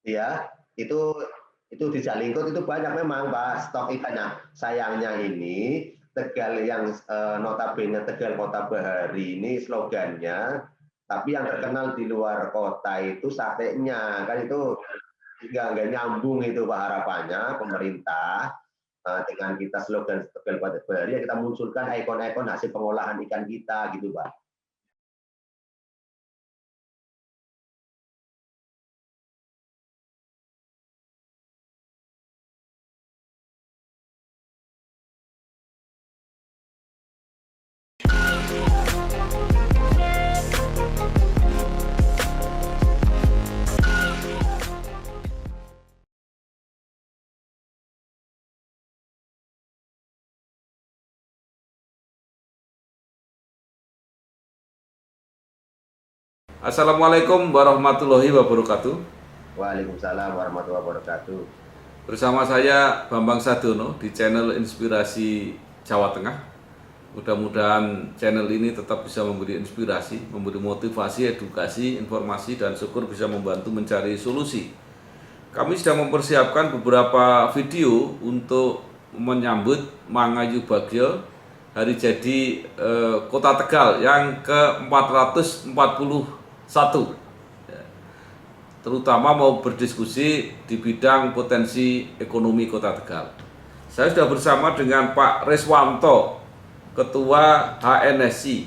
Ya, itu di Jalingkut itu banyak memang Pak stok ikannya. Sayangnya ini Tegal yang notabene Tegal Kota Bahari ini slogannya, tapi yang terkenal di luar kota itu satenya kan itu nggak nyambung itu Pak harapannya pemerintah dengan kita slogan Tegal Kota Bahari ya kita munculkan ikon-ikon hasil pengolahan ikan kita gitu Pak. Assalamualaikum warahmatullahi wabarakatuh. Waalaikumsalam warahmatullahi wabarakatuh. Bersama saya Bambang Sadono di channel Inspirasi Jawa Tengah. Mudah-mudahan channel ini tetap bisa memberi inspirasi, memberi motivasi, edukasi, informasi, dan syukur bisa membantu mencari solusi. Kami sedang mempersiapkan beberapa video untuk menyambut Mangayu Bagyo hari jadi Kota Tegal yang ke-441, terutama mau berdiskusi di bidang potensi ekonomi Kota Tegal. Saya sudah bersama dengan Pak Reswanto, Ketua HNSI,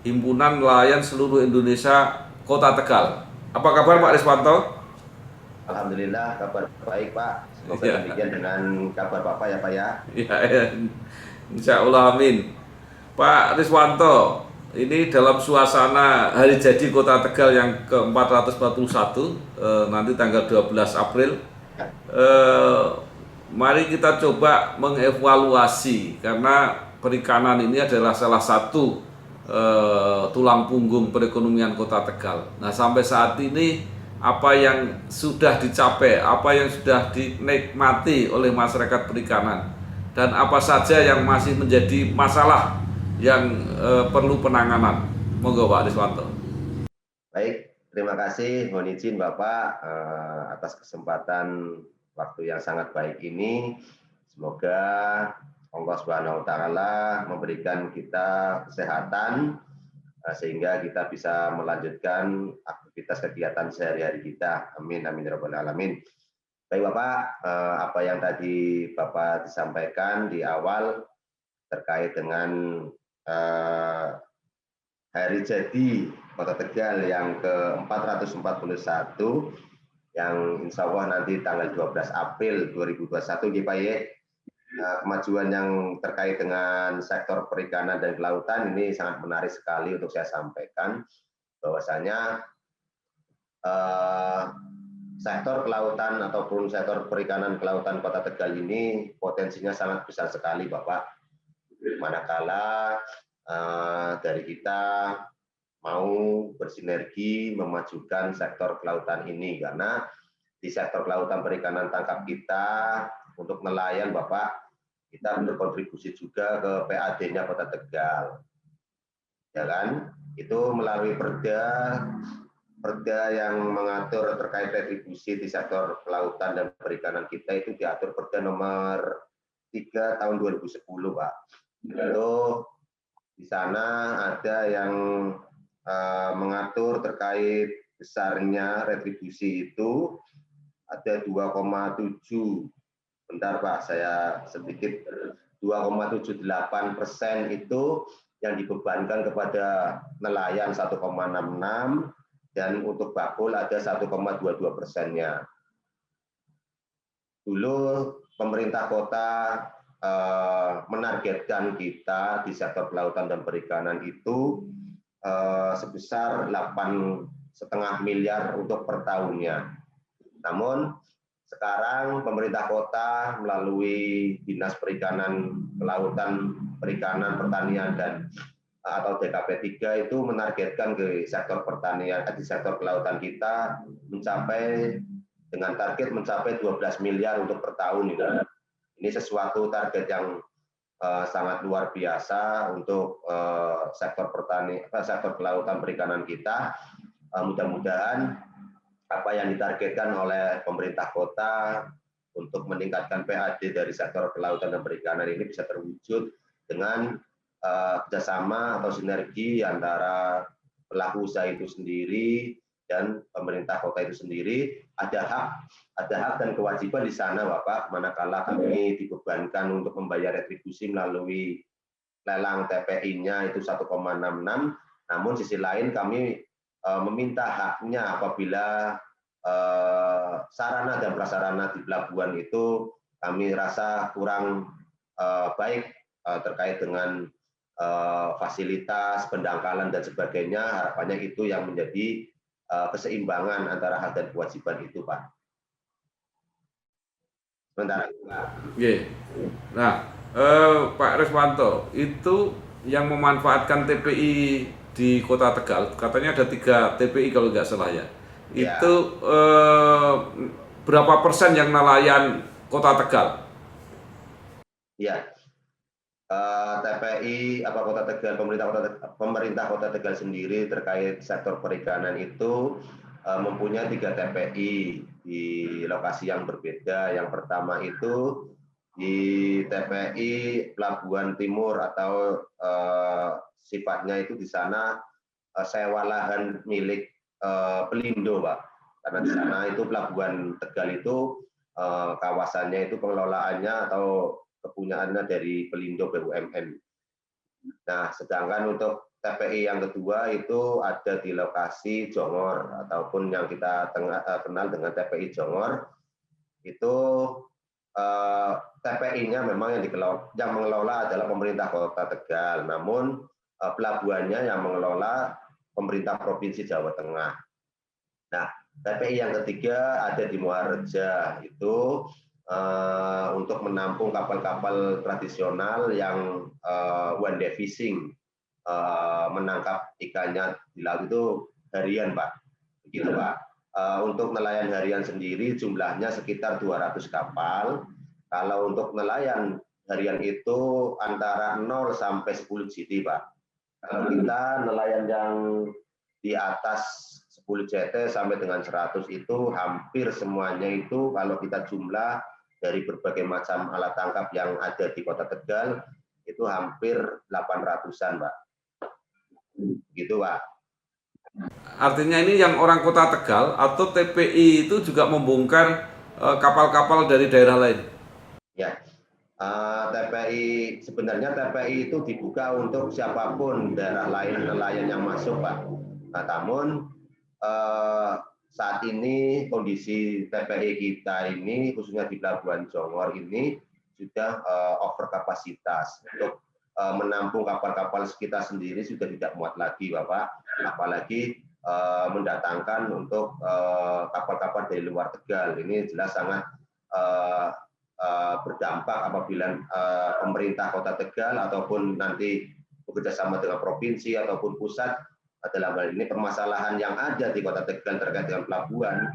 Himpunan Nelayan Seluruh Indonesia Kota Tegal. Apa kabar Pak Reswanto? Alhamdulillah kabar baik Pak. Semoga Ya, demikian dengan kabar Bapak ya Pak ya. ya, insya Allah amin. Pak Riswanto, ini dalam suasana hari jadi Kota Tegal yang ke-441, nanti tanggal 12 April. Mari kita coba mengevaluasi, karena perikanan ini adalah salah satu tulang punggung perekonomian Kota Tegal. Nah, sampai saat ini apa yang sudah dicapai, apa yang sudah dinikmati oleh masyarakat perikanan, dan apa saja yang masih menjadi masalah yang perlu penanganan. Monggo Pak Riswanto. Baik, terima kasih. Mohon izin Bapak atas kesempatan waktu yang sangat baik ini. Semoga Allah Subhanahu wa taala memberikan kita kesehatan sehingga kita bisa melanjutkan aktivitas kegiatan sehari-hari kita. Amin amin ya rabbal alamin. Baik Bapak, apa yang tadi Bapak disampaikan di awal terkait dengan hari jadi Kota Tegal yang ke-441 yang insya Allah nanti tanggal 12 April 2021 Pak Ye. Kemajuan yang terkait dengan sektor perikanan dan kelautan ini sangat menarik sekali untuk saya sampaikan bahwasanya sektor kelautan ataupun sektor perikanan kelautan Kota Tegal ini potensinya sangat besar sekali Bapak. Manakala dari kita mau bersinergi memajukan sektor kelautan ini karena di sektor kelautan perikanan tangkap kita untuk nelayan Bapak kita berkontribusi juga ke PAD-nya Kota Tegal ya kan itu melalui perda yang mengatur terkait retribusi di sektor kelautan dan perikanan kita itu diatur perda nomor 3 tahun 2010 Pak. Itu di sana ada yang mengatur terkait besarnya retribusi itu ada 2,7. Bentar Pak, saya sedikit 2,78% itu yang dibebankan kepada nelayan 1,66 dan untuk bakul ada 1,22%-nya. Dulu pemerintah kota menargetkan kita di sektor kelautan dan perikanan itu sebesar 8,5 miliar untuk per tahunnya. Namun sekarang pemerintah kota melalui Dinas Perikanan, Kelautan, Perikanan, Pertanian dan atau DKP 3 itu menargetkan ke sektor pertanian di sektor kelautan kita mencapai dengan target mencapai 12 miliar untuk per tahun ini. Ini sesuatu target yang sangat luar biasa untuk sektor kelautan perikanan kita. Mudah-mudahan apa yang ditargetkan oleh pemerintah kota untuk meningkatkan PAD dari sektor kelautan dan perikanan ini bisa terwujud dengan kerjasama atau sinergi antara pelaku usaha itu sendiri dan pemerintah kota itu sendiri. Ada hak dan kewajiban di sana, Bapak, manakala kami dibebankan untuk membayar retribusi melalui lelang TPI-nya itu 1,66, namun sisi lain kami meminta haknya apabila sarana dan prasarana di pelabuhan itu kami rasa kurang baik terkait dengan fasilitas, pendangkalan dan sebagainya. Harapannya itu yang menjadi keseimbangan antara hak dan kewajiban itu, Pak. Sebentar. Oke. Nah, Pak Reswanto, itu yang memanfaatkan TPI di Kota Tegal, katanya ada 3 TPI kalau nggak salah ya. Itu berapa persen yang nelayan Kota Tegal? Ya, TPI Kota Tegal, pemerintah Kota Tegal sendiri terkait sektor perikanan itu mempunyai 3 TPI di lokasi yang berbeda. Yang pertama itu di TPI Pelabuhan Timur atau sifatnya itu di sana sewa lahan milik Pelindo, Pak. Karena di sana itu Pelabuhan Tegal itu kawasannya itu pengelolaannya atau kepunyaannya dari Pelindo BUMN. Nah, sedangkan untuk TPI yang kedua itu ada di lokasi Jongor ataupun yang kita kenal dengan TPI Jongor. Itu TPI-nya memang yang mengelola adalah pemerintah Kota Tegal, namun pelabuhannya yang mengelola pemerintah Provinsi Jawa Tengah. Nah, TPI yang ketiga ada di Muarja, itu untuk menampung kapal-kapal tradisional yang one day fishing, menangkap ikannya di laut itu harian, Pak. Begitu, Pak. Untuk nelayan harian sendiri jumlahnya sekitar 200 kapal. Kalau untuk nelayan harian itu antara 0 sampai 10 GT, Pak. Kalau kita nelayan yang di atas 10 JT sampai dengan 100 itu hampir semuanya itu kalau kita jumlah dari berbagai macam alat tangkap yang ada di Kota Tegal itu hampir 800-an, Pak. Gitu, Pak. Artinya ini yang orang Kota Tegal atau TPI itu juga membongkar kapal-kapal dari daerah lain? Ya, TPI sebenarnya TPI itu dibuka untuk siapapun daerah lain nelayan yang masuk, Pak. Nah, namun saat ini kondisi TPI kita ini khususnya di Pelabuhan Jongor ini sudah over kapasitas untuk menampung kapal-kapal kita sendiri sudah tidak muat lagi, Bapak. Apalagi mendatangkan untuk kapal-kapal dari luar Tegal. Ini jelas sangat berdampak apabila pemerintah Kota Tegal ataupun nanti bekerjasama dengan provinsi ataupun pusat dalam hal ini permasalahan yang ada di Kota Tegal terkait dengan pelabuhan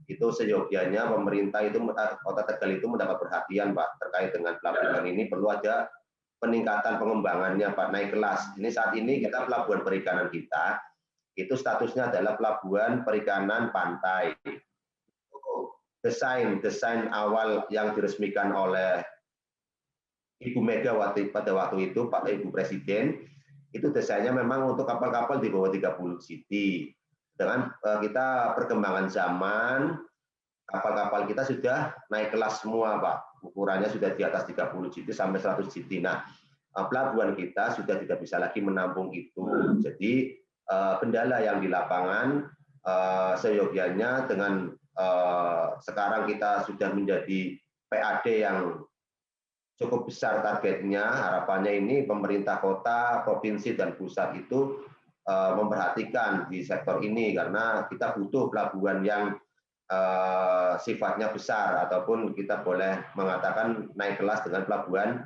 itu seyogianya pemerintah itu Kota Tegal itu mendapat perhatian, Pak, terkait dengan pelabuhan ini perlu ada peningkatan pengembangannya, Pak, naik kelas. Ini saat ini kita pelabuhan perikanan kita itu statusnya adalah pelabuhan perikanan pantai. Desain awal yang diresmikan oleh Ibu Megawati pada waktu itu, Pak Ibu Presiden, itu desainnya memang untuk kapal-kapal di bawah 30 GT. Dengan kita perkembangan zaman, kapal-kapal kita sudah naik kelas semua, Pak. Ukurannya sudah di atas 30 GT sampai 100 GT. Nah, pelabuhan kita sudah tidak bisa lagi menampung itu. Jadi, kendala yang di lapangan, seyogianya dengan sekarang kita sudah menjadi PAD yang cukup besar targetnya, harapannya ini pemerintah kota, provinsi, dan pusat itu memperhatikan di sektor ini karena kita butuh pelabuhan yang sifatnya besar ataupun kita boleh mengatakan naik kelas dengan pelabuhan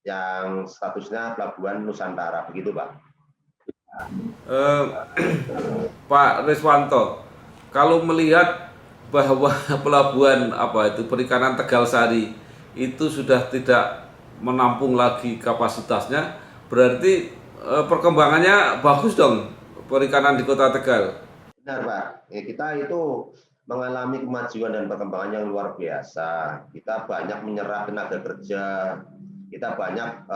yang statusnya pelabuhan Nusantara, begitu, Pak. Pak Reswanto, kalau melihat bahwa pelabuhan perikanan Tegal Sari itu sudah tidak menampung lagi kapasitasnya, berarti perkembangannya bagus dong perikanan di Kota Tegal. Benar, Pak. Ya, kita itu mengalami kemajuan dan perkembangan yang luar biasa. Kita banyak menyerap tenaga kerja, kita banyak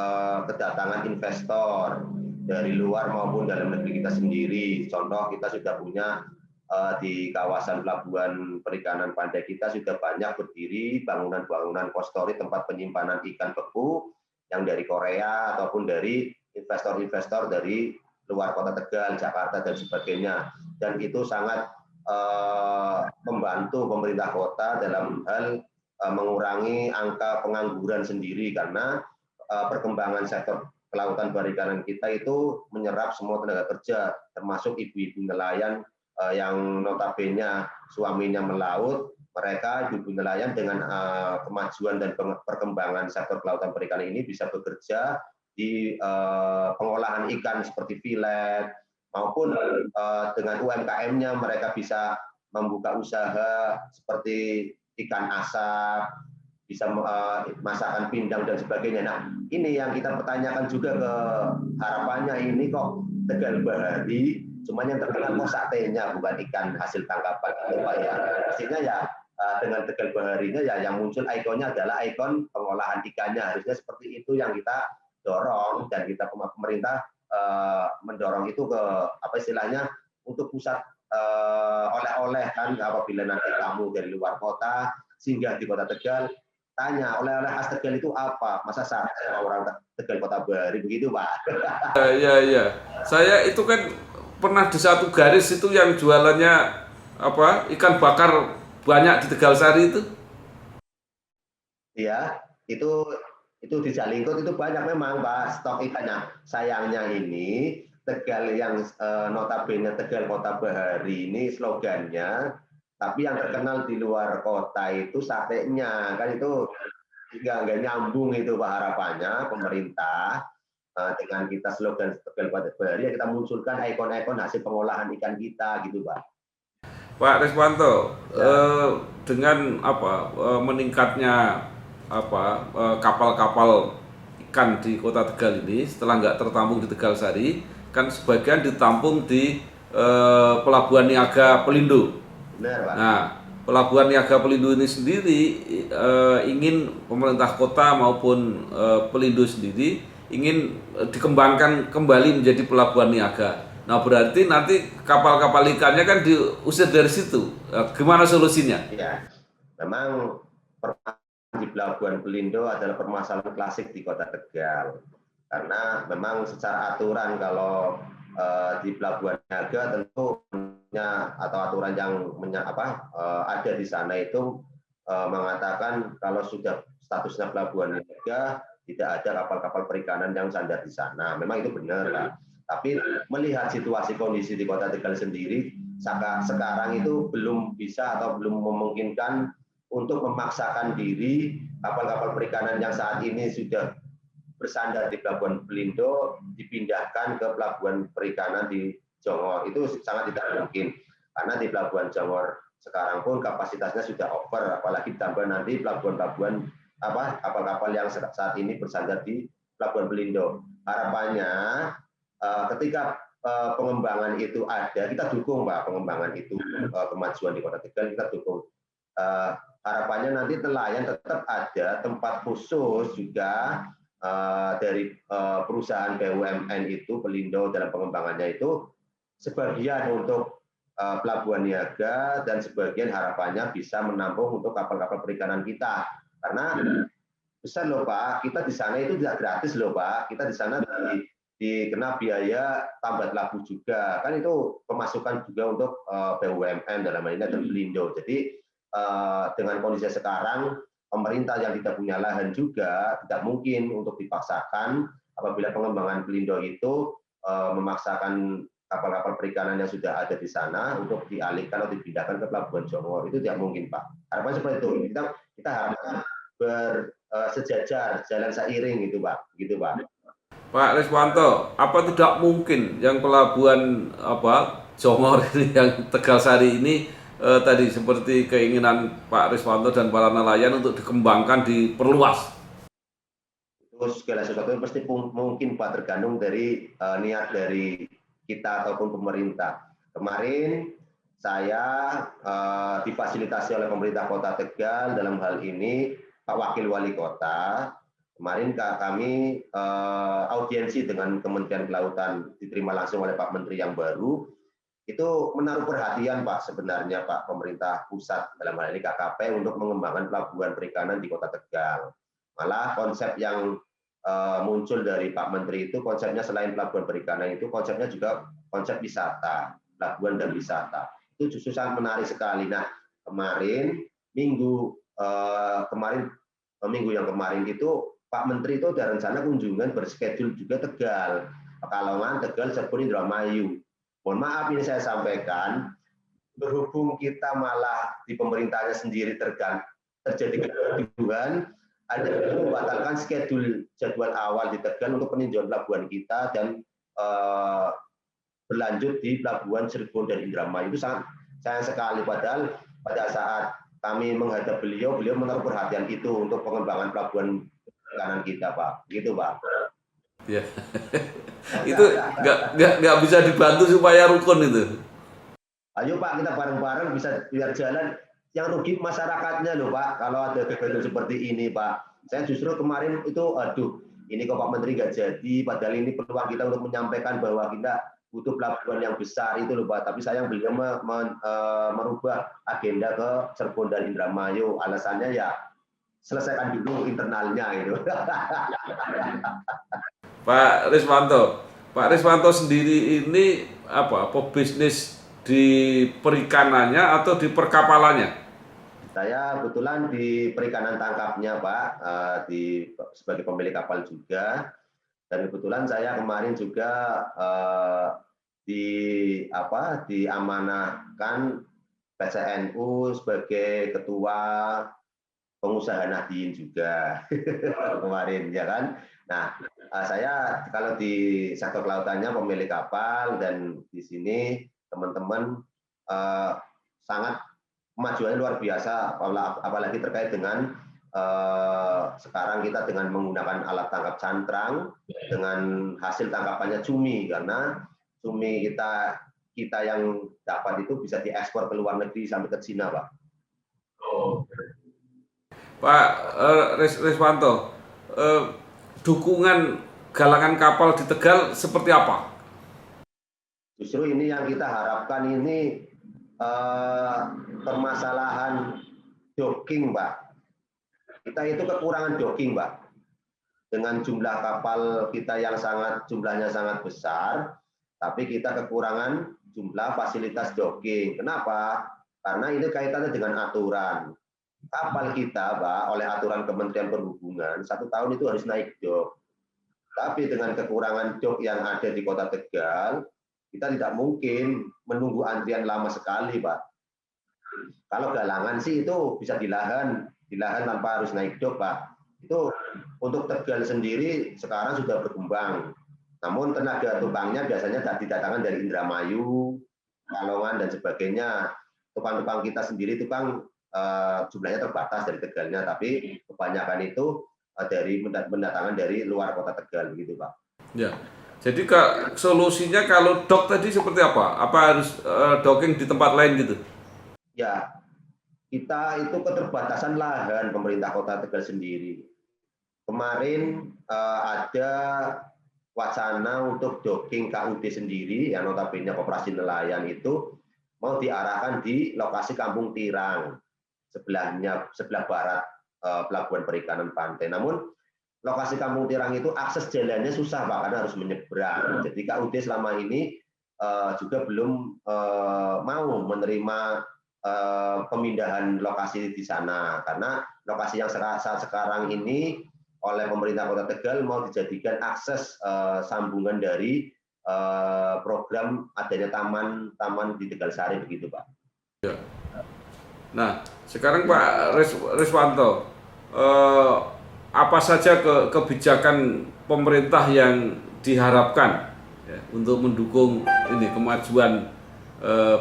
kedatangan investor dari luar maupun dalam negeri kita sendiri. Contoh, kita sudah punya di kawasan pelabuhan perikanan Pandai kita sudah banyak berdiri bangunan-bangunan cold storage, tempat penyimpanan ikan beku yang dari Korea ataupun dari investor-investor dari luar kota Tegal, Jakarta dan sebagainya. Dan itu sangat membantu pemerintah kota dalam hal mengurangi angka pengangguran sendiri, karena perkembangan sektor kelautan perikanan kita itu menyerap semua tenaga kerja, termasuk ibu-ibu nelayan yang notabene suaminya melaut. Mereka ibu nelayan dengan kemajuan dan perkembangan sektor kelautan perikanan ini bisa bekerja di pengolahan ikan seperti filet, maupun dengan UMKM-nya mereka bisa membuka usaha seperti ikan asap, bisa masakan pindang dan sebagainya. Nah, ini yang kita pertanyakan juga ke harapannya, ini kok Tegal Bahari, cuman yang terkenal kok satenya bukan ikan hasil tangkapan gitu Pak ya. Pastinya ya dengan Tegal Baharinya ya yang muncul ikonnya adalah ikon pengolahan ikannya. Harusnya seperti itu yang kita dorong, dan kita pemerintah mendorong itu ke apa istilahnya untuk pusat oleh-oleh kan, apabila nanti tamu dari luar kota singgah di kota Tegal, tanya oleh-oleh khas Tegal itu apa, masa sate orang Tegal Kota Bahari begitu Pak. Ya. Saya itu kan pernah di satu garis itu yang jualannya apa, ikan bakar banyak di Tegal Sari itu. Ya, itu di Jalingkut itu banyak memang Pak stok ikannya. Sayangnya ini Tegal yang notabene Tegal Kota Bahari ini slogannya, tapi yang terkenal di luar kota itu satenya, kan itu nggak nyambung itu Pak. Harapannya pemerintah dengan kita slogan Tegal Kota Bahari, ya kita munculkan ikon-ikon hasil pengolahan ikan kita gitu Pak. Pak Reswanto, Ya. dengan apa meningkatnya apa kapal-kapal ikan di Kota Tegal ini, setelah nggak tertampung di Tegal Sari, kan sebagian ditampung di Pelabuhan Niaga Pelindo. Benar Pak. Nah, Pelabuhan Niaga Pelindo ini sendiri ingin pemerintah kota maupun Pelindo sendiri ingin dikembangkan kembali menjadi pelabuhan niaga. Nah, berarti nanti kapal-kapal ikannya kan diusir dari situ. Gimana solusinya? Ya, memang di Pelabuhan Pelindo adalah permasalahan klasik di Kota Tegal. Karena memang secara aturan kalau di Pelabuhan Niaga tentu atau aturan yang ada di sana itu mengatakan kalau sudah statusnya Pelabuhan Niaga tidak ada kapal-kapal perikanan yang sandar di sana. Memang itu benar, Pak. Tapi melihat situasi kondisi di Kota Tegal sendiri, sekarang itu belum bisa atau belum memungkinkan untuk memaksakan diri kapal-kapal perikanan yang saat ini sudah bersandar di Pelabuhan Pelindo dipindahkan ke pelabuhan perikanan di Jongor. Itu sangat tidak mungkin, karena di Pelabuhan Jongor sekarang pun kapasitasnya sudah over, apalagi ditambah nanti pelabuhan-pelabuhan kapal-kapal yang saat ini bersandar di Pelabuhan Pelindo. Harapannya ketika pengembangan itu ada, kita dukung Pak pengembangan itu, kemajuan di Kota Tegal kita dukung. Harapannya nanti nelayan tetap ada tempat khusus juga dari perusahaan BUMN itu Pelindo dalam pengembangannya itu, sebagian untuk pelabuhan niaga dan sebagian harapannya bisa menampung untuk kapal-kapal perikanan kita. Karena besar loh Pak, kita di sana itu tidak gratis loh Pak, kita di sana dikena biaya tambat labu juga, kan itu pemasukan juga untuk BUMN dalam hal ini dan Pelindo. Jadi dengan kondisi sekarang pemerintah yang tidak punya lahan juga tidak mungkin untuk dipaksakan apabila pengembangan Pelindo itu memaksakan kapal-kapal perikanan yang sudah ada di sana untuk dialihkan atau dipindahkan ke Pelabuhan Jongor. Itu tidak mungkin Pak. Harapan seperti itu. Kita harapkan bersejajar, jalan seiring gitu Pak. Gitu Pak. Pak Reswanto, apa tidak mungkin yang pelabuhan Jongor ini, yang Tegal Sari ini tadi seperti keinginan Pak Reswanto dan para nelayan untuk dikembangkan, diperluas? Terus segala sesuatu yang pasti mungkin Pak, tergantung dari niat dari kita ataupun pemerintah. Kemarin saya difasilitasi oleh pemerintah Kota Tegal dalam hal ini Pak Wakil Wali Kota. Kemarin kami audiensi dengan Kementerian Kelautan diterima langsung oleh Pak Menteri yang baru. Itu menaruh perhatian Pak sebenarnya Pak pemerintah pusat dalam hal ini KKP untuk mengembangkan pelabuhan perikanan di Kota Tegal. Malah konsep yang muncul dari Pak Menteri itu konsepnya selain pelabuhan perikanan itu konsepnya juga konsep wisata, pelabuhan dan wisata. Itu justru sangat menarik sekali. Nah, minggu yang kemarin itu Pak Menteri itu ada rencana kunjungan berschedule juga Tegal, Pekalongan, Tegal, Cirebon, Indramayu. Mohon maaf ini saya sampaikan, berhubung kita malah di pemerintahnya sendiri terjadi kegaduhan, ada yang membatalkan jadwal awal di Tegal untuk peninjauan pelabuhan kita dan berlanjut di pelabuhan Cirebon dan Indramayu. Itu sangat sayang sekali, padahal pada saat kami menghadap beliau menaruh perhatian itu untuk pengembangan pelabuhan perikanan kita, Pak. Gitu, Pak. Ya. Itu nggak bisa dibantu supaya rukun itu. Ayo Pak, kita bareng-bareng bisa biar jalan. Yang rugi masyarakatnya loh Pak, kalau ada kegaduhan seperti ini Pak. Saya justru kemarin itu, aduh, ini kok Pak Menteri nggak jadi, padahal ini peluang kita untuk menyampaikan bahwa kita butuh pelabuhan yang besar itu loh Pak. Tapi sayang beliau merubah agenda ke Cirebon dan Indramayu. Alasannya ya selesaikan dulu internalnya itu. Pak Riswanto sendiri ini apa bisnis di perikanannya atau di perkapalannya? Saya kebetulan di perikanan tangkapnya Pak, sebagai pemilik kapal juga, dan kebetulan saya kemarin juga diamanahkan PCNU sebagai ketua pengusaha Nahdien juga kemarin ya kan. Nah, saya kalau di sektor kelautannya pemilik kapal dan di sini teman-teman sangat kemajuannya luar biasa, apalagi terkait dengan sekarang kita dengan menggunakan alat tangkap cantrang dengan hasil tangkapannya cumi, karena cumi kita yang dapat itu bisa diekspor ke luar negeri sampai ke Cina, Pak. Pak Riswanto, dukungan galangan kapal di Tegal seperti apa? Justru ini yang kita harapkan ini permasalahan docking, Pak. Kita itu kekurangan docking, Pak. Dengan jumlah kapal kita yang jumlahnya sangat besar, tapi kita kekurangan jumlah fasilitas docking. Kenapa? Karena ini kaitannya dengan aturan. Kapal kita, Pak, oleh aturan Kementerian Perhubungan, 1 tahun itu harus naik dock. Tapi dengan kekurangan dock yang ada di Kota Tegal, kita tidak mungkin menunggu antrian lama sekali, Pak. Kalau galangan sih itu bisa dilahan tanpa harus naik dock, Pak. Itu untuk Tegal sendiri sekarang sudah berkembang. Namun tenaga tukangnya biasanya didatangkan dari Indramayu, Pekalongan dan sebagainya. Tukang-tukang kita sendiri jumlahnya terbatas dari Tegalnya, tapi kebanyakan itu dari mendatangkan dari luar Kota Tegal begitu, Pak. Ya. Jadi solusinya kalau dock tadi seperti apa? Apa harus docking di tempat lain gitu? Ya, kita itu keterbatasan lahan pemerintah Kota Tegal sendiri. Kemarin ada wacana untuk docking KUD sendiri, yang notabene Koperasi Nelayan itu mau diarahkan di lokasi Kampung Tirang, sebelah barat Pelabuhan Perikanan Pantai. Namun lokasi Kampung Tirang itu akses jalannya susah Pak, karena harus menyeberang. Jadi KUD selama ini juga belum mau menerima pemindahan lokasi di sana, karena lokasi yang saat sekarang ini oleh pemerintah Kota Tegal mau dijadikan akses sambungan dari program adanya taman di Tegal Sari begitu Pak. Ya. Nah, sekarang Pak Riswanto, apa saja kebijakan pemerintah yang diharapkan ya, untuk mendukung ini kemajuan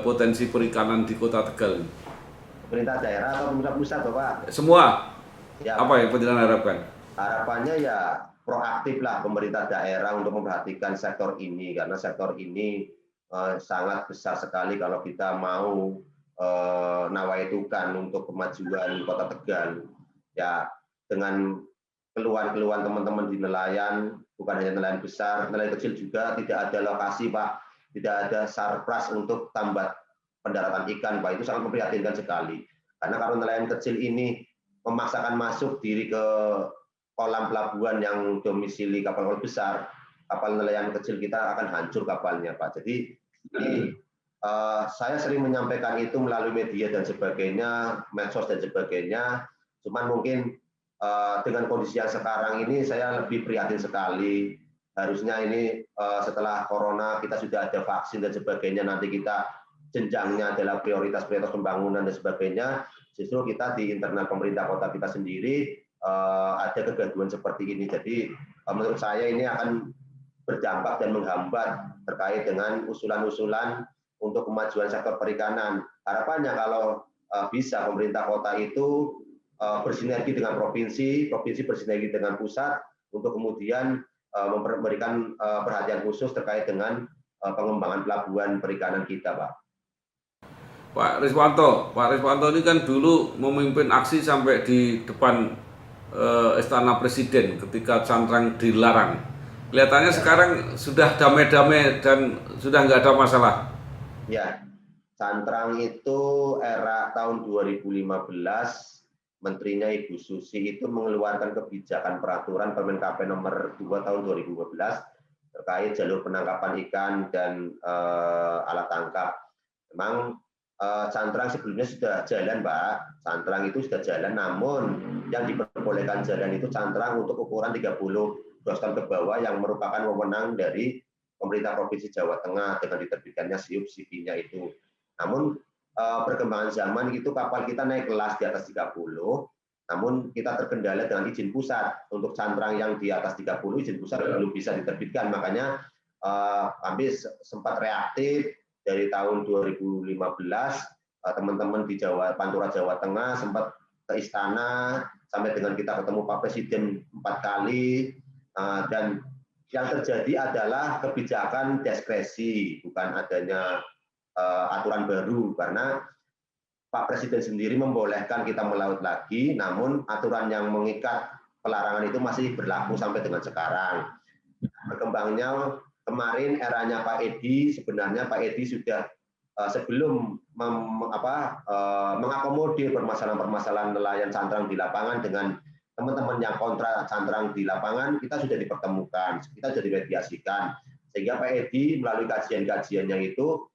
potensi perikanan di Kota Tegal? Pemerintah daerah atau pemerintah pusat, Bapak? Semua. Ya, apa yang penjenengan harapkan? Harapannya ya proaktif lah pemerintah daerah untuk memperhatikan sektor ini, karena sektor ini sangat besar sekali kalau kita mau nawaitukan untuk kemajuan Kota Tegal. Ya, dengan keluhan-keluhan teman-teman di nelayan, bukan hanya nelayan besar, nelayan kecil juga tidak ada lokasi, Pak, tidak ada sarpras untuk tambat pendaratan ikan, Pak. Itu sangat memprihatinkan sekali. Karena kalau nelayan kecil ini memaksakan masuk diri ke kolam pelabuhan yang domisili kapal-kapal besar, kapal nelayan kecil kita akan hancur kapalnya, Pak. Jadi ini saya sering menyampaikan itu melalui media dan sebagainya, medsos dan sebagainya. Cuman mungkin dengan kondisi yang sekarang ini saya lebih prihatin sekali. Harusnya ini setelah corona kita sudah ada vaksin dan sebagainya, nanti kita jenjangnya adalah prioritas-prioritas pembangunan dan sebagainya. Justru kita di internal pemerintah kota kita sendiri ada kegaduhan seperti ini. Jadi menurut saya ini akan berdampak dan menghambat terkait dengan usulan-usulan untuk kemajuan sektor perikanan. Harapannya kalau bisa pemerintah kota itu bersinergi dengan provinsi, provinsi bersinergi dengan pusat untuk kemudian memberikan perhatian khusus terkait dengan pengembangan pelabuhan perikanan kita, Pak. Pak Riswanto ini kan dulu memimpin aksi sampai di depan Istana Presiden ketika cantrang dilarang. Kelihatannya sekarang sudah damai-damai dan sudah nggak ada masalah. Ya, cantrang itu era tahun 2015, menterinya Ibu Susi itu mengeluarkan kebijakan peraturan Permen KP nomor 2 tahun 2015 terkait jalur penangkapan ikan dan alat tangkap. Memang cantrang sebelumnya sudah jalan, Pak. Cantrang itu sudah jalan, namun yang diperbolehkan jalan itu cantrang untuk ukuran 30 ton ke bawah yang merupakan wewenang dari pemerintah Provinsi Jawa Tengah dengan diterbitkannya SIUP-CV-nya itu. Namun perkembangan zaman itu kapal kita naik kelas di atas 30, namun kita terkendala dengan izin pusat. Untuk cantrang yang di atas 30 izin pusat belum bisa diterbitkan, makanya kami sempat reaktif dari tahun 2015, teman-teman di Pantura Jawa Tengah sempat ke istana sampai dengan kita ketemu Pak Presiden 4 kali, dan yang terjadi adalah kebijakan diskresi, bukan adanya aturan baru, karena Pak Presiden sendiri membolehkan kita melaut lagi, namun aturan yang mengikat pelarangan itu masih berlaku sampai dengan sekarang. Berkembangnya kemarin eranya Pak Edi, sebenarnya Pak Edi sudah sebelum mengakomodir permasalahan-permasalahan nelayan cantrang di lapangan dengan teman-teman yang kontra cantrang di lapangan, kita sudah dipertemukan, kita sudah dimediasikan, sehingga Pak Edi melalui kajian-kajiannya itu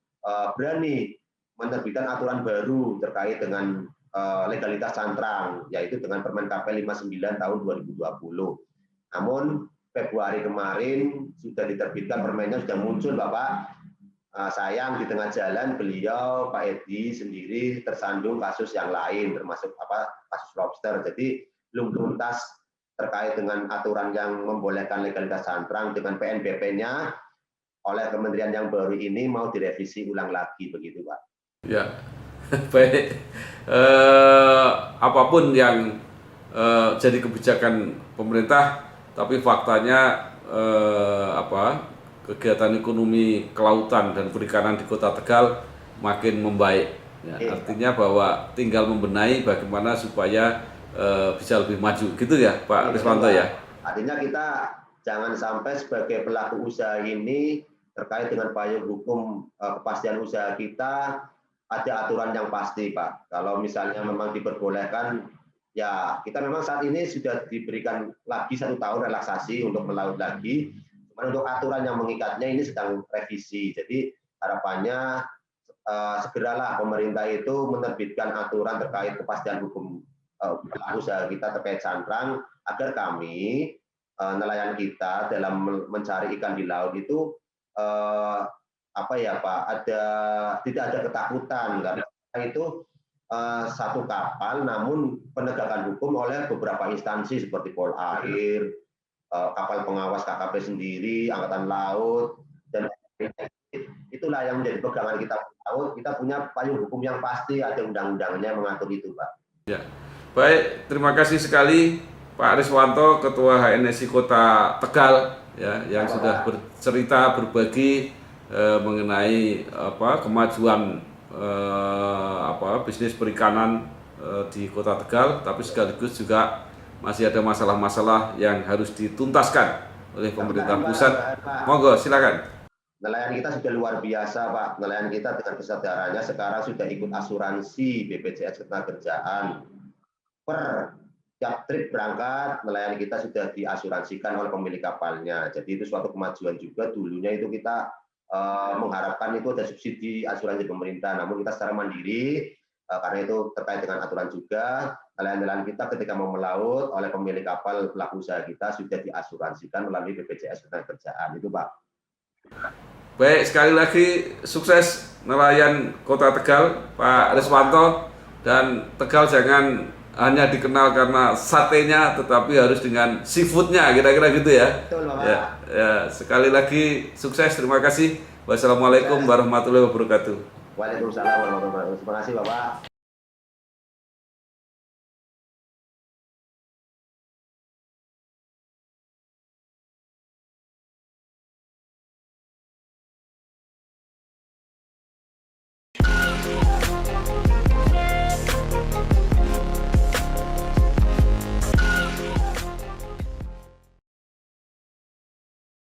berani menerbitkan aturan baru terkait dengan legalitas cantrang, yaitu dengan Permen KP 59 tahun 2020. Namun Februari kemarin sudah diterbitkan permennya, sudah muncul, Bapak. Sayang di tengah jalan beliau Pak Edi sendiri tersandung kasus yang lain, termasuk kasus lobster. Jadi belum tuntas terkait dengan aturan yang membolehkan legalitas cantrang dengan PNBP-nya oleh kementerian yang baru ini mau direvisi ulang lagi, begitu, Pak. Ya, baik. Apapun yang jadi kebijakan pemerintah, tapi faktanya kegiatan ekonomi kelautan dan perikanan di Kota Tegal makin membaik. Ya, artinya bahwa tinggal membenahi bagaimana supaya bisa lebih maju, gitu ya, Pak Riswanto ya. Artinya kita jangan sampai sebagai pelaku usaha ini terkait dengan payung hukum kepastian usaha kita ada aturan yang pasti, Pak. Kalau misalnya memang diperbolehkan, ya kita memang saat ini sudah diberikan lagi 1 tahun relaksasi untuk melaut lagi. Cuman untuk aturan yang mengikatnya ini sedang revisi. Jadi harapannya segeralah pemerintah itu menerbitkan aturan terkait kepastian hukum pelaku usaha kita terkait cantrang, agar kami nelayan kita dalam mencari ikan di laut itu tidak ada ketakutan, karena itu satu kapal namun penegakan hukum oleh beberapa instansi seperti Polair, kapal pengawas KKP sendiri, Angkatan Laut, dan itulah yang menjadi pegangan kita laut. Kita punya payung hukum yang pasti, ada undang-undangnya mengatur itu, Pak. Ya. Baik, terima kasih sekali Pak Riswanto, Ketua HNSI Kota Tegal, ya, yang sudah bercerita, berbagi mengenai kemajuan bisnis perikanan di Kota Tegal, tapi sekaligus juga masih ada masalah-masalah yang harus dituntaskan oleh pemerintah pusat. Monggo, silakan. Nelayan kita sudah luar biasa, Pak. Nelayan kita dengan kesadarannya sekarang sudah ikut asuransi BPJS Ketenagakerjaan. Per tiap trip berangkat, nelayan kita sudah diasuransikan oleh pemilik kapalnya. Jadi itu suatu kemajuan juga. Dulunya itu kita mengharapkan itu ada subsidi asuransi pemerintah, namun kita secara mandiri, karena itu terkait dengan aturan juga, nelayan-nelayan kita ketika mau melaut oleh pemilik kapal pelaku usaha kita sudah diasuransikan melalui BPJS Ketenagakerjaan. Itu, Pak. Baik, sekali lagi sukses nelayan Kota Tegal, Pak Riswanto. Dan Tegal jangan hanya dikenal karena satenya, tetapi harus dengan seafoodnya, kira-kira gitu ya. Betul, Bapak. Ya, sekali lagi sukses, terima kasih. Wassalamualaikum warahmatullahi wabarakatuh. Waalaikumsalam warahmatullahi wabarakatuh. Terima kasih, Bapak.